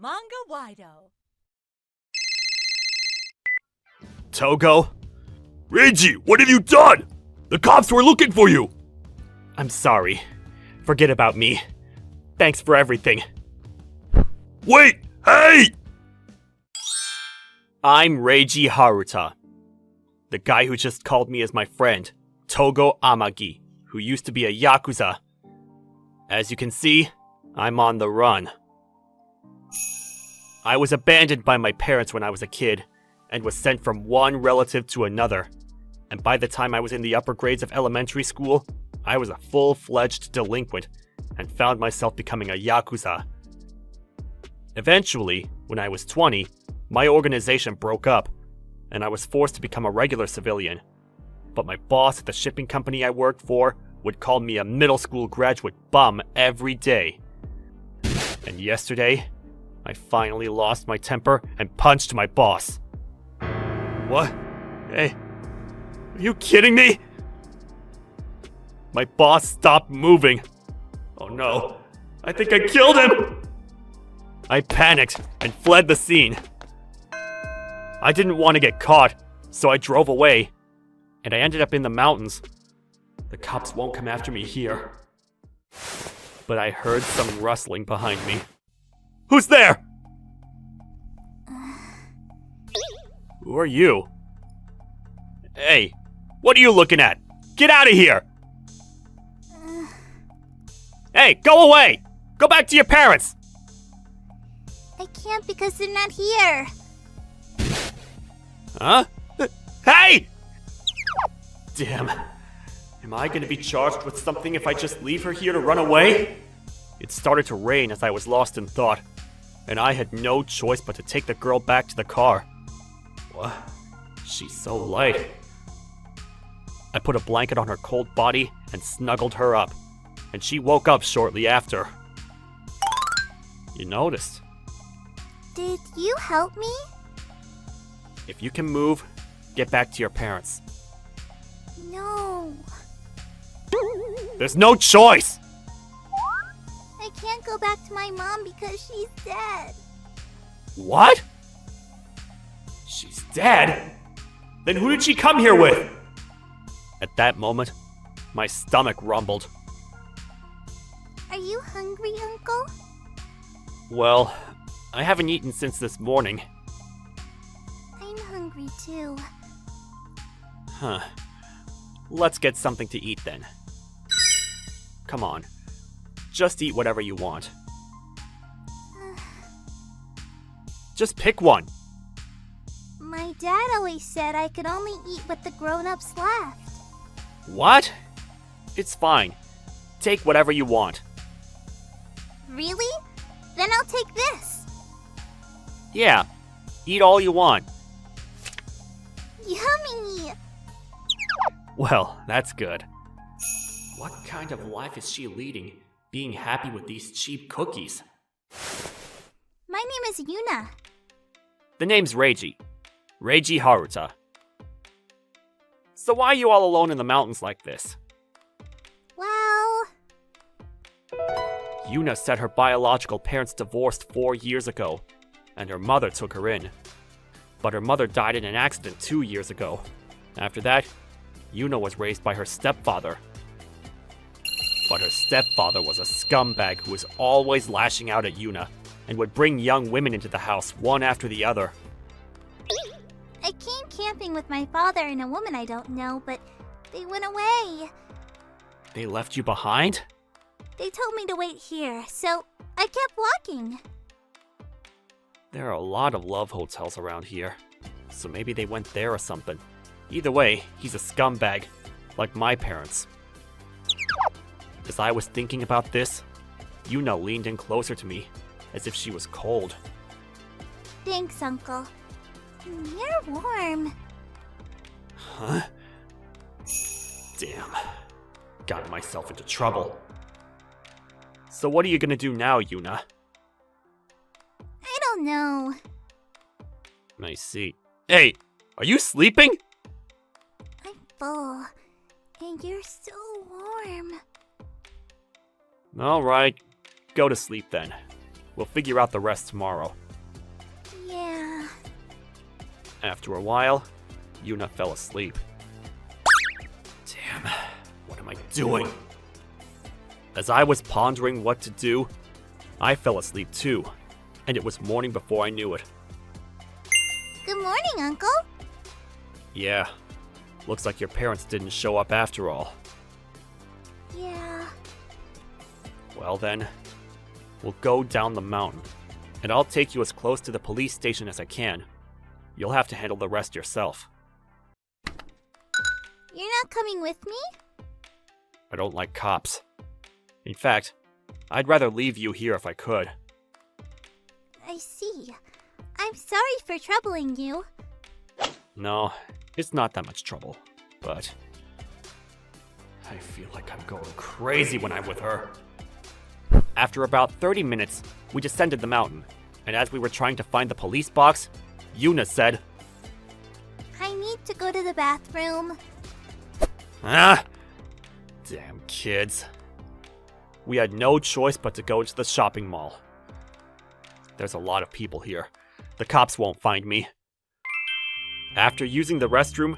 Manga-Waido. Togo? Reiji, what have you done? The cops were looking for you! I'm sorry. Forget about me. Thanks for everything. Wait! Hey! I'm Reiji Haruta. The guy who just called me is my friend, Togo Amagi, who used to be a Yakuza. As you can see, I'm on the run. I was abandoned by my parents when I was a kid, and was sent from one relative to another. And by the time I was in the upper grades of elementary school, I was a full-fledged delinquent, and found myself becoming a Yakuza. Eventually, when I was 20, my organization broke up, and I was forced to become a regular civilian. But my boss at the shipping company I worked for would call me a middle school graduate bum every day. And yesterday, I finally lost my temper and punched my boss. What? Hey, are you kidding me? My boss stopped moving. Oh no, I think I killed him! I panicked and fled the scene. I didn't want to get caught, so I drove away, and I ended up in the mountains. The cops won't come after me here. But I heard some rustling behind me. Who's there? Who are you? Hey, what are you looking at? Get out of here! Hey, go away! Go back to your parents! I can't because they're not here. Huh? Hey! Damn. Am I gonna be charged with something if I just leave her here to run away? It started to rain as I was lost in thought, and I had no choice but to take the girl back to the car. What? She's so light. I put a blanket on her cold body and snuggled her up, and she woke up shortly after. You noticed. Did you help me? If you can move, get back to your parents. No. There's no choice! I can't go back to my mom because she's dead. What? She's dead? Then who did she come here with? At that moment, my stomach rumbled. Are you hungry, Uncle? Well, I haven't eaten since this morning. I'm hungry too. Huh. Let's get something to eat then. Come on. Just eat whatever you want. Just pick one. My dad always said I could only eat what the grown-ups left. What? It's fine. Take whatever you want. Really? Then I'll take this. Yeah. Eat all you want. Yummy! Well, that's good. What kind of life is she leading, being happy with these cheap cookies? My name is Yuna. The name's Reiji. Reiji Haruta. So why are you all alone in the mountains like this? Well... Yuna said her biological parents divorced 4 years ago, and her mother took her in. But her mother died in an accident 2 years ago. After that, Yuna was raised by her stepfather. But her stepfather was a scumbag who was always lashing out at Yuna, and would bring young women into the house one after the other. I came camping with my father and a woman I don't know, but they went away. They left you behind? They told me to wait here, so I kept walking. There are a lot of love hotels around here, so maybe they went there or something. Either way, he's a scumbag, like my parents. As I was thinking about this, Yuna leaned in closer to me, as if she was cold. Thanks, Uncle. You're warm. Huh? Damn. Got myself into trouble. So what are you gonna do now, Yuna? I don't know. I see. Hey, are you sleeping? I'm full, and you're so warm. Alright, go to sleep then. We'll figure out the rest tomorrow. Yeah. After a while, Yuna fell asleep. Damn, what am I doing? As I was pondering what to do, I fell asleep too, and it was morning before I knew it. Good morning, Uncle. Yeah, looks like your parents didn't show up after all. Yeah. Well then, we'll go down the mountain, and I'll take you as close to the police station as I can. You'll have to handle the rest yourself. You're not coming with me? I don't like cops. In fact, I'd rather leave you here if I could. I see. I'm sorry for troubling you. No, it's not that much trouble, but I feel like I'm going crazy when I'm with her. After about 30 minutes, we descended the mountain, and as we were trying to find the police box, Yuna said, I need to go to the bathroom. Ah! Damn kids. We had no choice but to go to the shopping mall. There's a lot of people here. The cops won't find me. After using the restroom,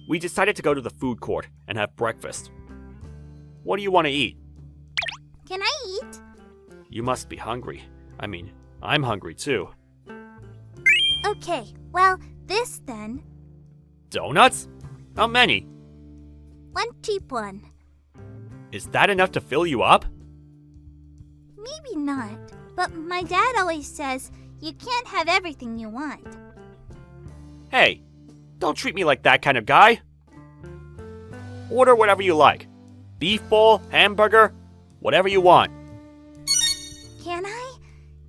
we decided to go to the food court and have breakfast. What do you want to eat? Can I eat? You must be hungry. I mean, I'm hungry too. Okay, well, this then. Donuts? How many? One cheap one. Is that enough to fill you up? Maybe not, but my dad always says you can't have everything you want. Hey, don't treat me like that kind of guy. Order whatever you like. Beef bowl, hamburger, whatever you want. Can I?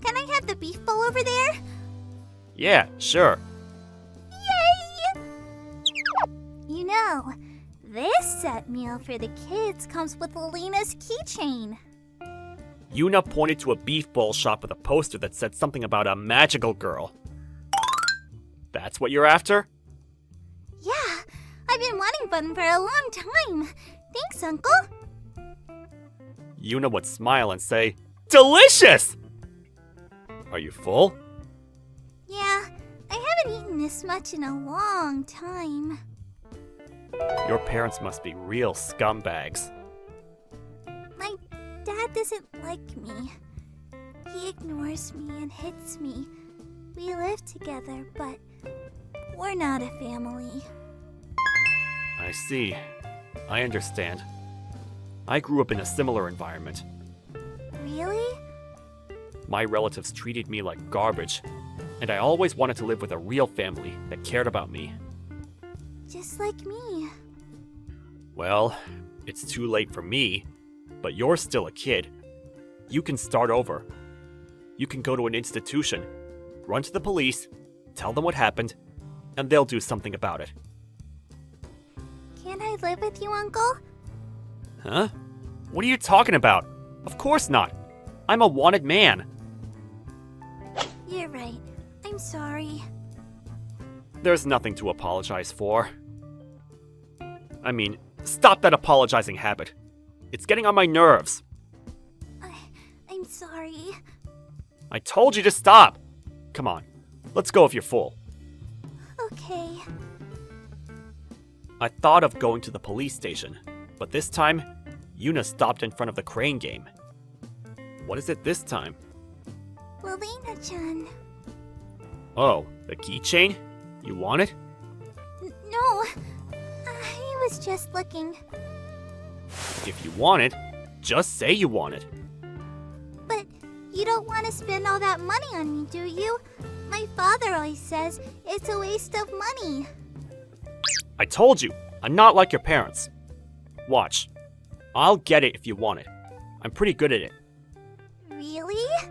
Can I have the beef bowl over there? Yeah, sure. Yay! You know, this set meal for the kids comes with Lena's keychain. Yuna pointed to a beef bowl shop with a poster that said something about a magical girl. That's what you're after? Yeah, I've been wanting one for a long time. Thanks, Uncle. Yuna would smile and say, Delicious! Are you full? Yeah, I haven't eaten this much in a long time. Your parents must be real scumbags. My dad doesn't like me. He ignores me and hits me. We live together, but we're not a family. I see. I understand. I grew up in a similar environment. Really? My relatives treated me like garbage, and I always wanted to live with a real family that cared about me. Just like me. Well, it's too late for me, but you're still a kid. You can start over. You can go to an institution, run to the police, tell them what happened, and they'll do something about it. Can I live with you, Uncle? Huh? What are you talking about? Of course not. I'm a wanted man. You're right. I'm sorry. There's nothing to apologize for. I mean, stop that apologizing habit. It's getting on my nerves. I'm sorry. I told you to stop. Come on, let's go if you're full. Okay. I thought of going to the police station, but this time, Yuna stopped in front of the crane game. What is it this time? Lelena-chan. Oh, the keychain? You want it? No. I was just looking. If you want it, just say you want it. But you don't want to spend all that money on me, do you? My father always says it's a waste of money. I told you, I'm not like your parents. Watch. I'll get it if you want it. I'm pretty good at it. Really?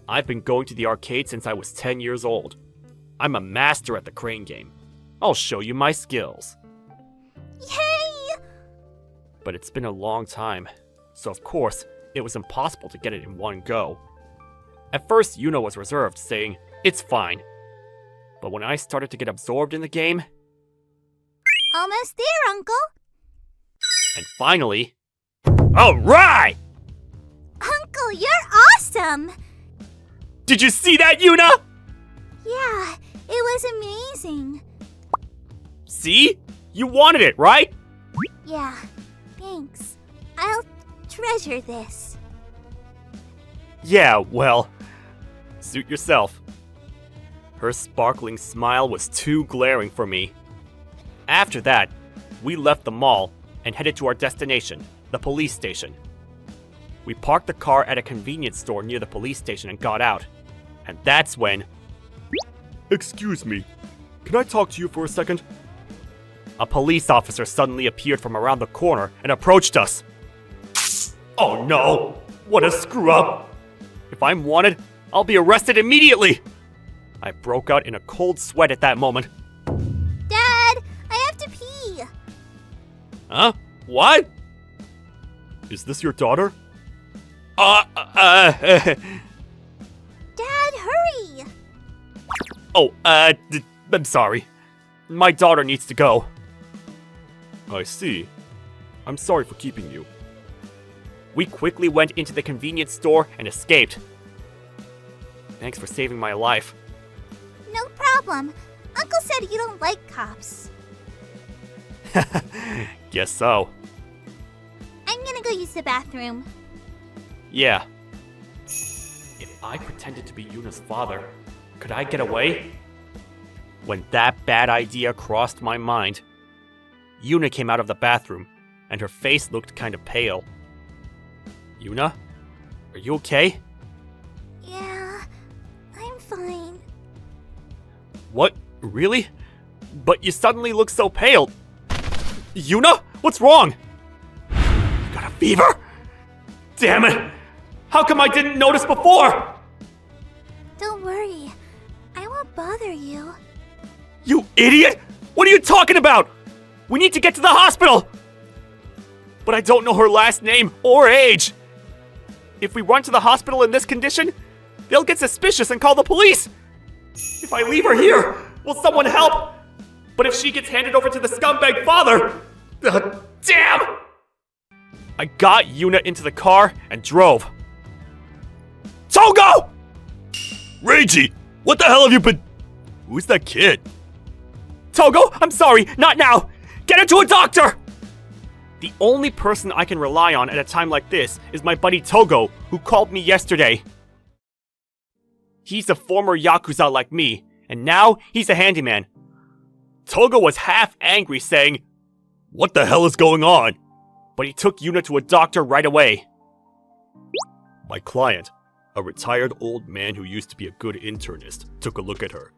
I've been going to the arcade since I was 10 years old. I'm a master at the crane game. I'll show you my skills. Yay! But it's been a long time, so of course, it was impossible to get it in one go. At first, Yuna was reserved, saying, "It's fine." But when I started to get absorbed in the game, Almost there, Uncle. and finally, alright! Uncle, you're awesome! Did you see that, Yuna? Yeah, it was amazing. See? You wanted it, right? Yeah, thanks. I'll treasure this. Yeah, well, suit yourself. Her sparkling smile was too glaring for me. After that, we left the mall and headed to our destination, the police station. We parked the car at a convenience store near the police station and got out. And that's when... Excuse me, can I talk to you for a second? A police officer suddenly appeared from around the corner and approached us. Oh no! What a screw-up! If I'm wanted, I'll be arrested immediately! I broke out in a cold sweat at that moment. Dad, I have to pee! Huh? What? Is this your daughter? Dad, hurry! Oh, I'm sorry. My daughter needs to go. I see. I'm sorry for keeping you. We quickly went into the convenience store and escaped. Thanks for saving my life. No problem. Uncle said you don't like cops. Guess so. I'm gonna go use the bathroom. Yeah. If I pretended to be Yuna's father, could I get away? When that bad idea crossed my mind, Yuna came out of the bathroom, and her face looked kind of pale. Yuna? Are you okay? Yeah, I'm fine. What? Really? But you suddenly look so pale. Yuna? What's wrong? You got a fever? Damn it! How come I didn't notice before? Don't worry. I won't bother you. You idiot! What are you talking about? We need to get to the hospital! But I don't know her last name or age. If we run to the hospital in this condition, they'll get suspicious and call the police. If I leave her here, will someone help? But if she gets handed over to the scumbag father... damn! I got Yuna into the car and drove. Togo! Reiji, what the hell have you been... Who's that kid? Togo, I'm sorry, not now! Get her to a doctor! The only person I can rely on at a time like this is my buddy Togo, who called me yesterday. He's a former Yakuza like me, and now he's a handyman. Togo was half angry, saying, "What the hell is going on?" But he took Yuna to a doctor right away. My client, a retired old man who used to be a good internist, took a look at her.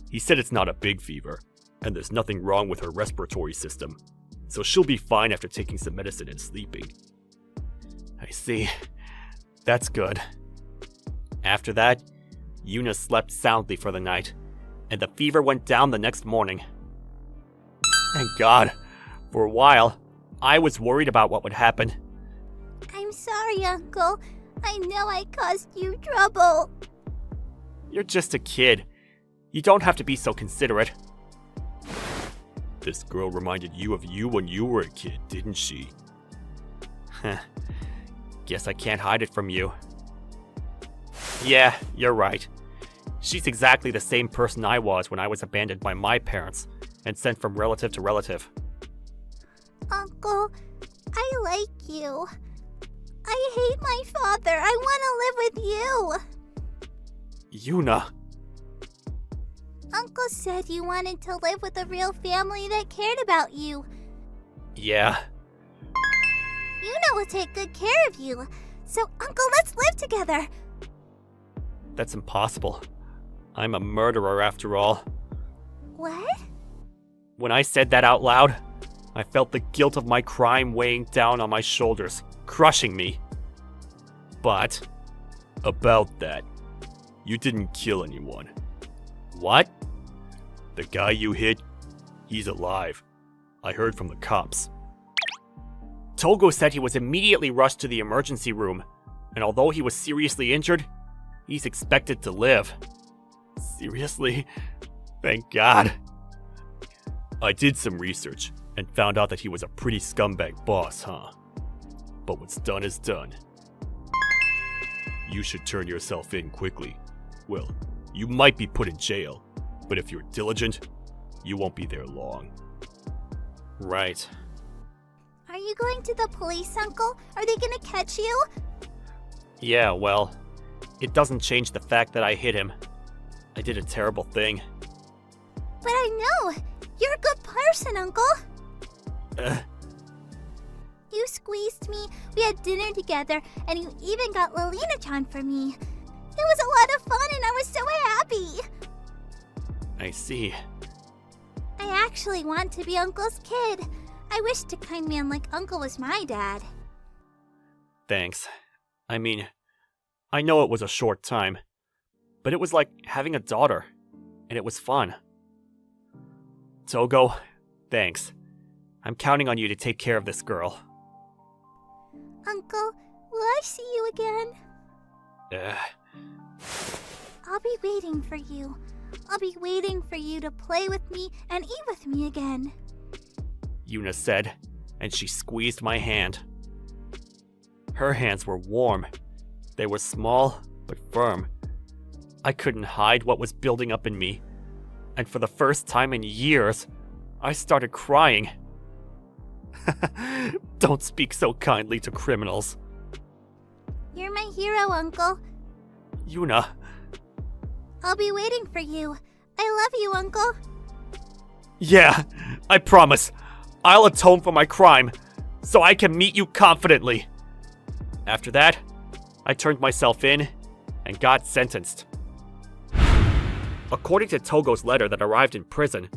He said it's not a big fever, and there's nothing wrong with her respiratory system, so she'll be fine after taking some medicine and sleeping. I see. That's good. After that, Yuna slept soundly for the night, and the fever went down the next morning. Thank God. For a while, I was worried about what would happen. I'm sorry, Uncle. I know I caused you trouble. You're just a kid. You don't have to be so considerate. This girl reminded you of you when you were a kid, didn't she? Heh. Guess I can't hide it from you. Yeah, you're right. She's exactly the same person I was when I was abandoned by my parents and sent from relative to relative. Uncle, I like you. I hate my father. I want to live with you. Yuna. Uncle said you wanted to live with a real family that cared about you. Yeah. Yuna will take good care of you. So, Uncle, let's live together. That's impossible. I'm a murderer after all. What? When I said that out loud, I felt the guilt of my crime weighing down on my shoulders, crushing me. But, about that, you didn't kill anyone. What? The guy you hit, he's alive. I heard from the cops. Togo said he was immediately rushed to the emergency room, and although he was seriously injured, he's expected to live. Seriously? Thank God. I did some research and found out that he was a pretty scumbag boss, huh? But what's done is done. You should turn yourself in quickly. Well, you might be put in jail, but if you're diligent, you won't be there long. Right. Are you going to the police, Uncle? Are they gonna catch you? Yeah, well, it doesn't change the fact that I hit him. I did a terrible thing. But I know! You're a good person, Uncle! You squeezed me, we had dinner together, and you even got Lelina-chan for me. It was a lot of fun and I was so happy! I see. I actually want to be Uncle's kid. I wish a kind man like Uncle was my dad. Thanks. I mean, I know it was a short time, but it was like having a daughter, and it was fun. Togo, thanks. I'm counting on you to take care of this girl. Uncle, will I see you again? I'll be waiting for you. I'll be waiting for you to play with me and eat with me again. Yuna said, and she squeezed my hand. Her hands were warm. They were small, but firm. I couldn't hide what was building up in me. And for the first time in years, I started crying. Don't speak so kindly to criminals. You're my hero, Uncle. Yuna. I'll be waiting for you. I love you, Uncle. Yeah, I promise. I'll atone for my crime, so I can meet you confidently. After that, I turned myself in and got sentenced. According to Togo's letter that arrived in prison,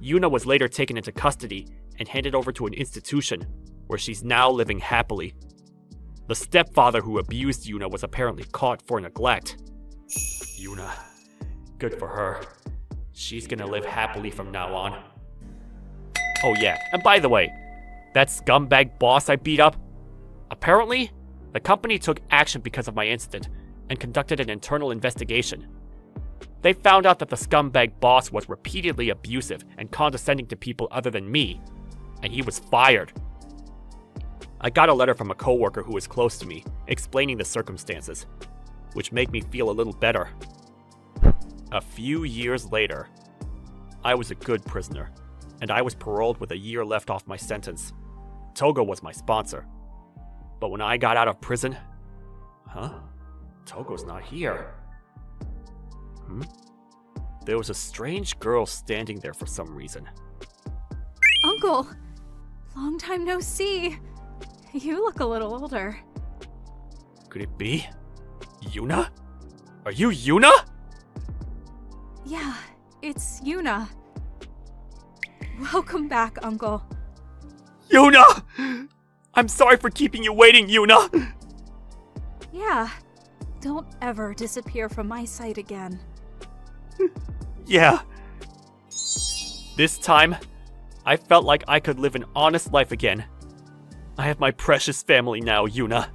Yuna was later taken into custody and handed over to an institution where she's now living happily. The stepfather who abused Yuna was apparently caught for neglect. Yuna, good for her. She's gonna live happily from now on. Oh yeah, and by the way, that scumbag boss I beat up, apparently, the company took action because of my incident and conducted an internal investigation. They found out that the scumbag boss was repeatedly abusive and condescending to people other than me, and he was fired. I got a letter from a coworker who was close to me, explaining the circumstances, which made me feel a little better. A few years later, I was a good prisoner, and I was paroled with a year left off my sentence. Togo was my sponsor. But when I got out of prison... Togo's not here. There was a strange girl standing there for some reason. Uncle! Long time no see. You look a little older. Could it be? Yuna? Are you Yuna? Yeah, it's Yuna. Welcome back, Uncle. Yuna! I'm sorry for keeping you waiting, Yuna! Yeah, don't ever disappear from my sight again. Yeah. This time, I felt like I could live an honest life again. I have my precious family now, Yuna.